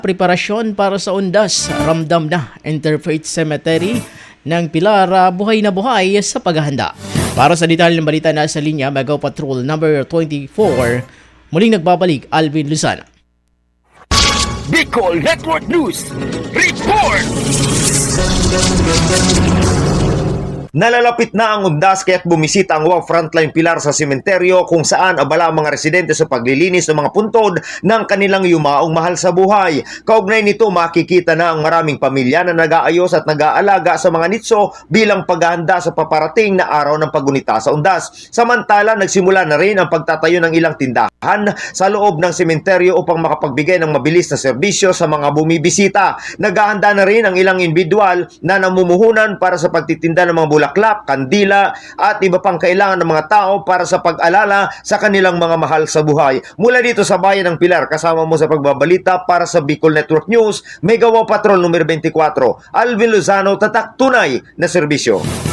Preparasyon para sa undas, ramdam na Interfaith Cemetery ng Pilar buhay na buhay sa paghahanda. Para sa detalye ng balita, nasa linya Mega Patrol number 24. Muling nagbabalik Alvin Luzana. Bicol Network News Report! Nalalapit na ang undas kaya't bumisita ang WAW Frontline Pilar sa sementeryo kung saan abala ang mga residente sa paglilinis ng mga puntod ng kanilang yumaong mahal sa buhay. Kaugnay nito, makikita na ang maraming pamilya na nag-aayos at nag-aalaga sa mga nitso bilang paghahanda sa paparating na araw ng paggunita sa undas. Samantala, nagsimula na rin ang pagtatayo ng ilang tindahan sa loob ng sementeryo upang makapagbigay ng mabilis na serbisyo sa mga bumibisita. Naghahanda na rin ang ilang individual na namumuhunan para sa pagtitinda ng mga bulaklak, kandila at iba pang kailangan ng mga tao para sa pag-alala sa kanilang mga mahal sa buhay. Mula dito sa bayan ng Pilar, kasama mo sa pagbabalita para sa Bicol Network News, Mega WAW Patrol numero 24, Alvin Lozano, tatak tunay na serbisyo.